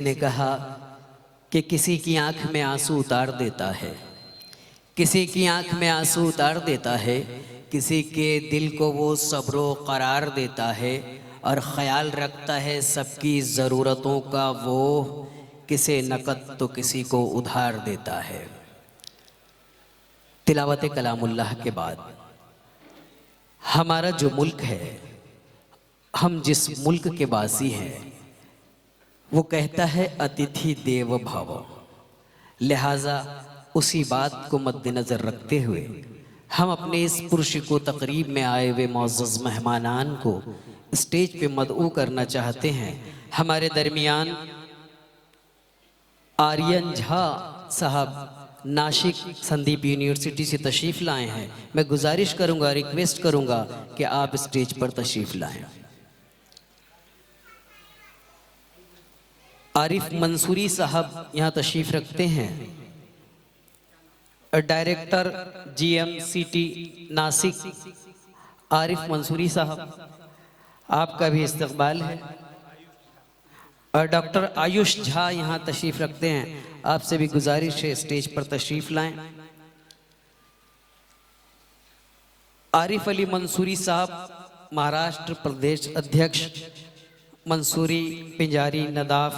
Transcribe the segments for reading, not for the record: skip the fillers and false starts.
ने कहा कि किसी की आंख में आंसू उतार देता है, किसी की आंख में आंसू उतार देता है, किसी के दिल को वो सब्रो करार देता है और ख़याल रखता है सबकी ज़रूरतों का वो, किसे नकद तो किसी को उधार देता है। तिलावत कलामुल्लाह के बाद हमारा जो मुल्क है, हम जिस मुल्क के वासी हैं, वो कहता है अतिथि देव भव। लिहाजा उसी बात को मद्देनज़र रखते हुए हम अपने इस पुरशिको तकरीब में आए हुए मोअज़्ज़ज़ मेहमानान को स्टेज पे मदऊ करना चाहते हैं। हमारे दरमियान आर्यन झा साहब नासिक संदीप यूनिवर्सिटी से तशरीफ़ लाए हैं। मैं गुजारिश करूंगा, रिक्वेस्ट करूंगा कि आप स्टेज पर तशरीफ़ लाएं। आरिफ मंसूरी साहब यहाँ तशरीफ़ रखते हैं, डायरेक्टर GMCT नासिक आरिफ मंसूरी साहब, आपका भी इस्तकबाल है। और डॉक्टर आयुष झा यहाँ तशरीफ़ रखते हैं, आपसे भी गुजारिश है स्टेज पर तशरीफ़ लाएं। आरिफ अली मंसूरी साहब महाराष्ट्र प्रदेश अध्यक्ष मंसूरी पिंजारी नदाफ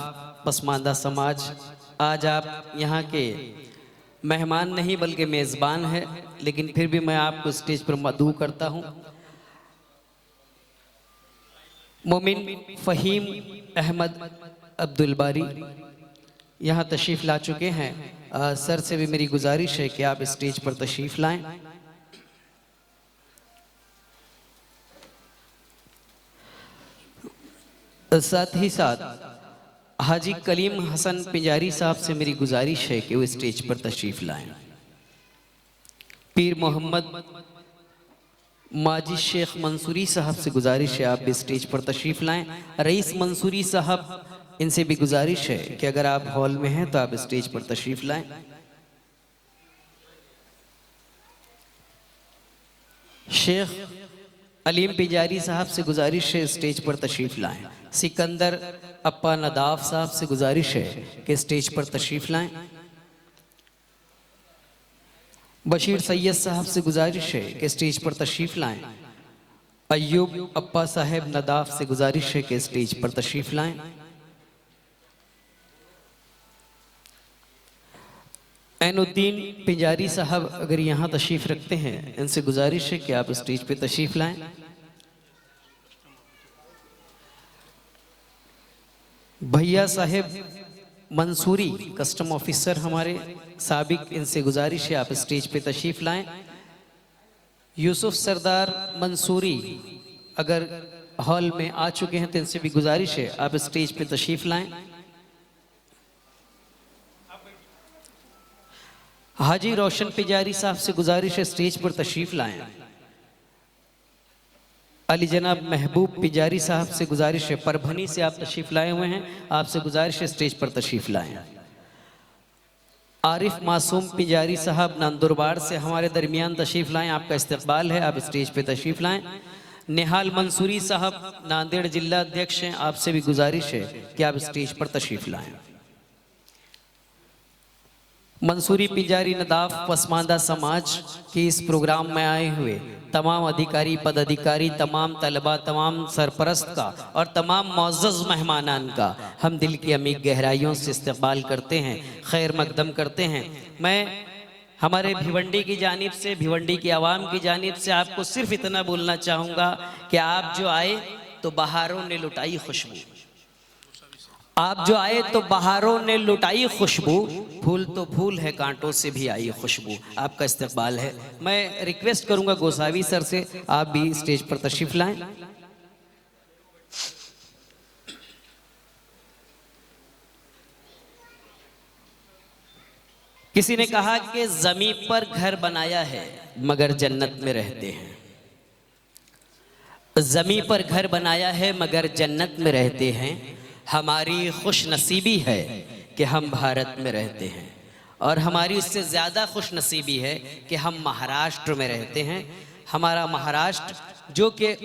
पसमानदा समाज, आज आप यहाँ के मेहमान नहीं बल्कि मेज़बान है, लेकिन फिर भी मैं आपको स्टेज पर मदऊ करता हूँ। मोमिन फ़हीम अहमद अब्दुल बारी यहाँ तशरीफ़ ला चुके हैं। सर से भी मेरी गुजारिश है कि आप स्टेज पर तशरीफ़ लाएं। साथ ही साथ हाजी कलीम हसन पिंजारी साहब से मेरी गुजारिश है कि वो स्टेज पर तशरीफ़ लाएं। पीर मोहम्मद माजिद शेख मंसूरी साहब से गुजारिश है आप भी स्टेज पर तशरीफ़ लाएं। रईस मंसूरी साहब, इनसे भी गुजारिश है कि अगर आप हॉल में हैं तो आप स्टेज पर तशरीफ़ लाएं। शेख अलीम पिंजारी साहब से गुजारिश है स्टेज पर तशरीफ़ लाएं। सिकंदर अप्पा नदाफ साहब से गुजारिश है कि स्टेज पर तशरीफ़ लाएं। बशीर सैयद साहब से गुजारिश है कि स्टेज पर तशरीफ़ लाएं। अय्यूब अप्पा साहब नदाफ से गुजारिश है कि स्टेज पर तशरीफ़ लाएं। ऐनुद्दीन पिंजारी साहब अगर यहाँ तशरीफ़ रखते हैं, इनसे गुजारिश है कि आप स्टेज पे तशरीफ़ लाएं। भैया साहब मंसूरी कस्टम ऑफिसर हमारे साबिक, इनसे गुजारिश है आप स्टेज पे तशरीफ़ लाएं। यूसुफ सरदार मंसूरी अगर हॉल में आ चुके हैं तो इनसे भी गुजारिश है आप स्टेज पे तशरीफ़ लाएं। हाजी रोशन पिंजारी साहब से गुजारिश है स्टेज पर तशरीफ़ लाएं। अली जनाब महबूब पिंजारी साहब से गुजारिश है, परभनी से आप तशरीफ़ लाए हुए हैं, आपसे गुजारिश है स्टेज पर तशरीफ़ लाएं। आरिफ मासूम पिंजारी साहब नंदुरबार से हमारे दरमियान तशरीफ़ लाएं, आपका इस्तकबाल है, आप स्टेज पे तशरीफ़ लाएं। निहाल मंसूरी साहब नांदेड़ जिला अध्यक्ष हैं, आपसे भी गुजारिश है कि आप स्टेज पर तशरीफ़ लाएं। मंसूरी पिंजारी नदाफ पसमानदा समाज के इस प्रोग्राम में आए हुए तमाम अधिकारी पदाधिकारी, तमाम तलबा, तमाम सरपरस्त का और तमाम मुअज़्ज़ज़ मेहमानान का हम दिल की अमीर गहराइयों से इस्तक़बाल करते हैं, खैर मकदम करते हैं। मैं हमारे भिवंडी की जानिब से, भिवंडी की आवाम की जानिब से आपको सिर्फ इतना बोलना चाहूँगा कि आप जो आए तो बहारों ने लुटाई खुशबू, आप जो आए तो बहारों ने लुटाई खुशबू, फूल तो फूल है कांटों से भी आई खुशबू, आपका इस्तकबाल है। मैं रिक्वेस्ट करूंगा गोसावी सर से आप भी स्टेज पर तशरीफ़ लाएं। किसी ने कहा कि ज़मीन पर घर बनाया है मगर जन्नत में रहते हैं, ज़मीन पर घर बनाया है मगर जन्नत में रहते हैं। हमारी खुश नसीबी है कि हम भारत में रहते हैं, और हमारी उससे ज़्यादा खुश नसीबी है कि हम महाराष्ट्र में रहते हैं। हमारा महाराष्ट्र जो कि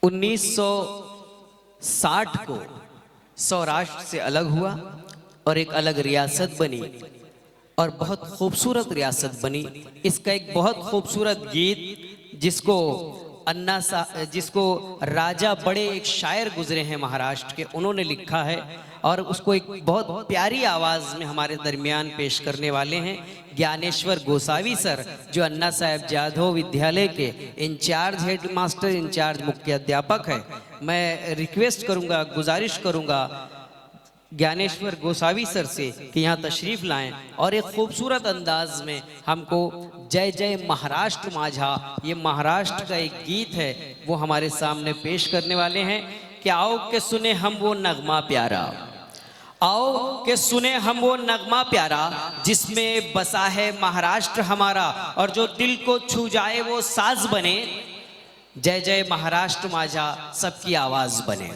1960 को सौराष्ट्र से अलग हुआ और एक अलग रियासत बनी और बहुत खूबसूरत रियासत बनी। इसका एक बहुत खूबसूरत गीत जिसको राजा बड़े एक शायर गुजरे हैं महाराष्ट्र के, उन्होंने लिखा है और उसको एक बहुत प्यारी आवाज में हमारे दरमियान पेश करने वाले हैं ज्ञानेश्वर गोसावी सर, जो अन्ना साहेब जाधव विद्यालय के इंचार्ज हेड मास्टर, इंचार्ज मुख्य अध्यापक है। मैं रिक्वेस्ट करूंगा, गुजारिश करूंगा ज्ञानेश्वर गोसावी सर से कि यहाँ तशरीफ लाएं और एक खूबसूरत अंदाज में हमको जय जय महाराष्ट्र माझा, ये महाराष्ट्र का एक गीत है, वो हमारे सामने पेश करने वाले हैं। कि आओ के सुने हम वो नगमा प्यारा, आओ के सुने हम वो नगमा प्यारा, जिसमें बसा है महाराष्ट्र हमारा, और जो दिल को छू जाए वो साज बने। जय जय महाराष्ट्र माझा, सबकी आवाज बने।